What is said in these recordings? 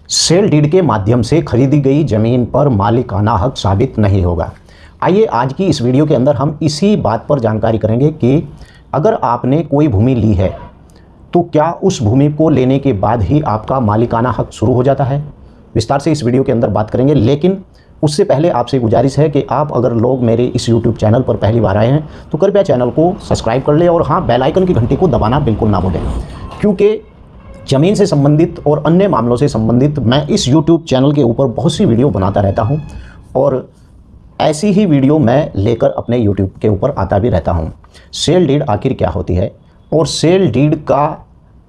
Sale deed के माध्यम से खरीदी गई जमीन पर मालिकाना हक साबित नहीं होगा। आइए आज की इस वीडियो के अंदर हम इसी बात पर जानकारी करेंगे कि अगर आपने कोई भूमि ली है तो क्या उस भूमि को लेने के बाद ही आपका मालिकाना हक शुरू हो जाता है। विस्तार से इस वीडियो के अंदर बात करेंगे, लेकिन उससे पहले आपसे गुजारिश है कि आप अगर लोग मेरे इस YouTube चैनल पर पहली बार आए हैं तो कृपया चैनल को सब्सक्राइब कर लें और हाँ, बेल आइकन की घंटी को दबाना बिल्कुल ना भूलें, क्योंकि ज़मीन से संबंधित और अन्य मामलों से संबंधित मैं इस YouTube चैनल के ऊपर बहुत सी वीडियो बनाता रहता हूं और ऐसी ही वीडियो मैं लेकर अपने YouTube के ऊपर आता भी रहता हूं। सेल डीड आखिर क्या होती है और सेल डीड का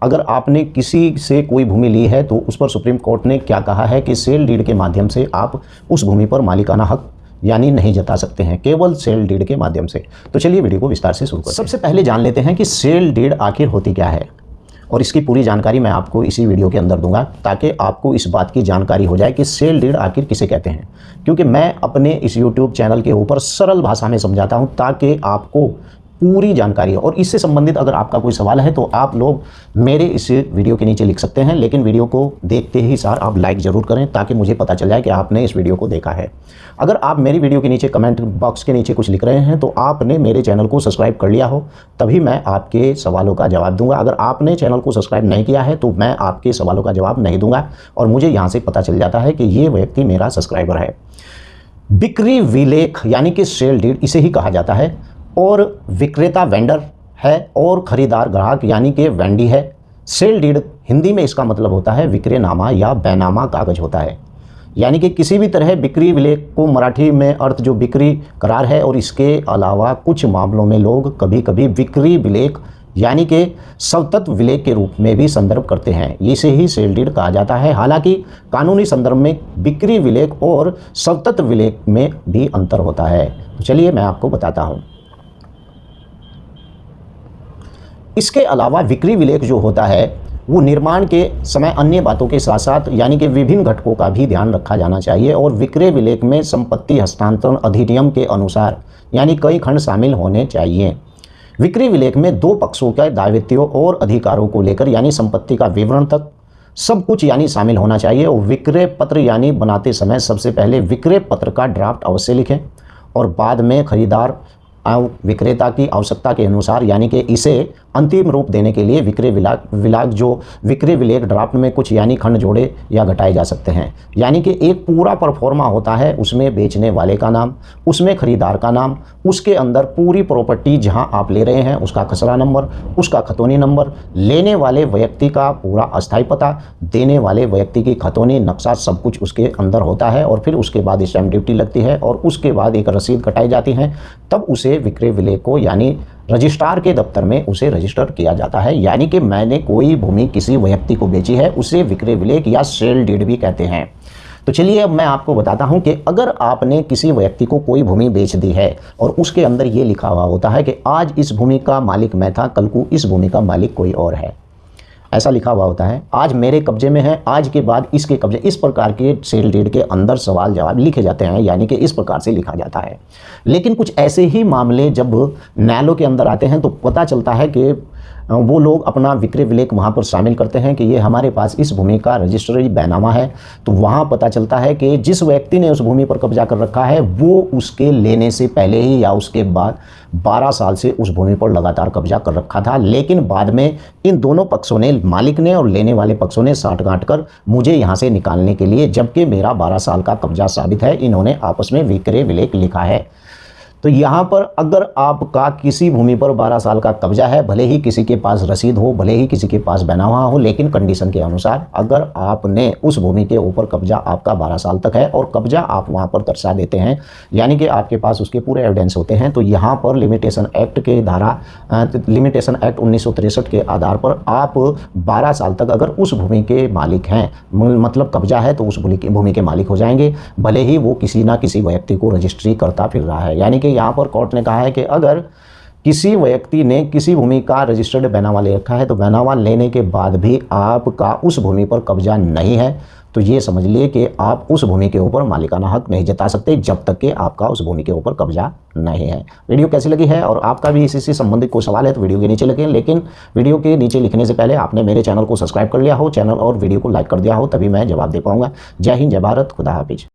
अगर आपने किसी से कोई भूमि ली है तो उस पर सुप्रीम कोर्ट ने क्या कहा है कि सेल डीड के माध्यम से आप उस भूमि पर मालिकाना हक यानी नहीं जता सकते हैं, केवल सेल डीड के माध्यम से। तो चलिए वीडियो को विस्तार से शुरू करते हैं। सबसे पहले जान लेते हैं कि सेल डीड आखिर होती क्या है और इसकी पूरी जानकारी मैं आपको इसी वीडियो के अंदर दूंगा ताकि आपको इस बात की जानकारी हो जाए कि सेल डीड आखिर किसे कहते हैं, क्योंकि मैं अपने इस YouTube चैनल के ऊपर सरल भाषा में समझाता हूं ताकि आपको पूरी जानकारी हो। और इससे संबंधित अगर आपका कोई सवाल है तो आप लोग मेरे इस वीडियो के नीचे लिख सकते हैं, लेकिन वीडियो को देखते ही सार आप लाइक ज़रूर करें ताकि मुझे पता चल जाए कि आपने इस वीडियो को देखा है। अगर आप मेरी वीडियो के नीचे कमेंट बॉक्स के नीचे कुछ लिख रहे हैं तो आपने मेरे चैनल को सब्सक्राइब कर लिया हो, तभी मैं आपके सवालों का जवाब दूंगा। अगर आपने चैनल को सब्सक्राइब नहीं किया है तो मैं आपके सवालों का जवाब नहीं दूंगा और मुझे यहाँ से पता चल जाता है कि ये व्यक्ति मेरा सब्सक्राइबर है। बिक्री विलेख यानी कि सेल डीड इसे ही कहा जाता है, और विक्रेता वेंडर है और खरीदार ग्राहक यानी कि वेंडी है। सेल डीड हिंदी में इसका मतलब होता है विक्रयनामा या बैनामा कागज होता है, यानी कि किसी भी तरह बिक्री विलेख को मराठी में अर्थ जो बिक्री करार है, और इसके अलावा कुछ मामलों में लोग कभी कभी बिक्री विलेख यानी कि स्वतंत्र विलेख के रूप में भी संदर्भ करते हैं। इसे ही सेल डीड कहा जाता है। हालांकि कानूनी संदर्भ में बिक्री विलेख और स्वतंत्र विलेख में भी अंतर होता है। तो चलिए मैं आपको बताता हूँ। इसके अलावा बिक्री विलेख जो होता है वो निर्माण के समय अन्य बातों के साथ साथ यानी कि विभिन्न घटकों का भी ध्यान रखा जाना चाहिए, और विक्रय विलेख में संपत्ति हस्तांतरण अधिनियम के अनुसार यानी कई खंड शामिल होने चाहिए। विक्री विलेख में दो पक्षों के दायित्वों और अधिकारों को लेकर यानी संपत्ति का विवरण तक सब कुछ यानी शामिल होना चाहिए। और विक्रय पत्र यानी बनाते समय सबसे पहले विक्रय पत्र का ड्राफ्ट अवश्य लिखें और बाद में खरीदार विक्रेता की आवश्यकता के अनुसार यानी कि इसे अंतिम रूप देने के लिए विक्रय विलेख ड्राफ्ट में कुछ यानी खंड जोड़े या घटाए जा सकते हैं। यानी कि एक पूरा परफॉर्मा होता है, उसमें बेचने वाले का नाम, उसमें खरीदार का नाम, उसके अंदर पूरी प्रॉपर्टी जहां आप ले रहे हैं उसका खसरा नंबर, उसका खतौनी नंबर, लेने वाले व्यक्ति का पूरा अस्थायी पता, देने वाले व्यक्ति की खतौनी नक्शा, सब कुछ उसके अंदर होता है। और फिर उसके बाद स्टैंप ड्यूटी लगती है और उसके बाद एक रसीद कटाई जाती है, तब उसे विक्रय विलेख को यानी रजिस्ट्रार के दफ्तर में उसे रजिस्टर किया जाता है। यानी कि मैंने कोई भूमि किसी व्यक्ति को बेची है उसे विक्रय विलेख या सेल डीड भी कहते हैं। तो चलिए अब मैं आपको बताता हूं कि अगर आपने किसी व्यक्ति को कोई भूमि बेच दी है और उसके अंदर ये लिखा हुआ होता है कि आज इस भूमि का मालिक मैं था, कल को इस भूमि का मालिक कोई और है, ऐसा लिखा हुआ होता है, आज मेरे कब्जे में है, आज के बाद इसके कब्जे, इस प्रकार के सेल डीड के अंदर सवाल जवाब लिखे जाते हैं, यानी कि इस प्रकार से लिखा जाता है। लेकिन कुछ ऐसे ही मामले जब न्यायालयों के अंदर आते हैं तो पता चलता है कि वो लोग अपना विक्रय विलेख वहाँ पर शामिल करते हैं कि ये हमारे पास इस भूमि का रजिस्ट्री बैनामा है। तो वहाँ पता चलता है कि जिस व्यक्ति ने उस भूमि पर कब्जा कर रखा है वो उसके लेने से पहले ही या उसके बाद 12 साल से उस भूमि पर लगातार कब्जा कर रखा था, लेकिन बाद में इन दोनों पक्षों ने, मालिक ने और लेने वाले पक्षों ने, साठगांठ कर मुझे यहाँ से निकालने के लिए, जबकि मेरा 12 साल का कब्जा साबित है, इन्होंने आपस में विक्रय विलेख लिखा है। तो यहाँ पर अगर आपका किसी भूमि पर 12 साल का कब्जा है, भले ही किसी के पास रसीद हो, भले ही किसी के पास बैनामा हो, लेकिन कंडीशन के अनुसार अगर आपने उस भूमि के ऊपर कब्जा आपका 12 साल तक है और कब्जा आप वहाँ पर दर्शा देते हैं यानी कि आपके पास उसके पूरे एविडेंस होते हैं, तो यहाँ पर लिमिटेशन एक्ट 1963 के आधार पर आप 12 साल तक अगर उस भूमि के मालिक हैं, मतलब कब्जा है, तो उस भूमि के मालिक हो जाएंगे, भले ही वो किसी ना किसी व्यक्ति को रजिस्ट्री करता फिर रहा है। यानी कि यहाँ पर कोर्ट ने कहा है कि अगर किसी व्यक्ति ने किसी भूमि का रजिस्टर्ड बैनामा ले रखा है तो बैनामा लेने के बाद भी आपका उस भूमि पर कब्जा नहीं है तो ये समझ लिए कि आप उस भूमि के ऊपर मालिकाना हक नहीं जता सकते जब तक कि आपका उस भूमि के ऊपर कब्जा नहीं है। वीडियो कैसी लगी है और आपका भी इसी से संबंधित कोई सवाल है तो वीडियो के नीचे लिखें, लेकिन वीडियो के नीचे लिखने से पहले आपने मेरे चैनल को सब्सक्राइब कर लिया हो, चैनल और वीडियो को लाइक कर दिया हो, तभी मैं जवाब दे पाऊंगा। जय हिंद, जय भारत, खुदा हाफिज।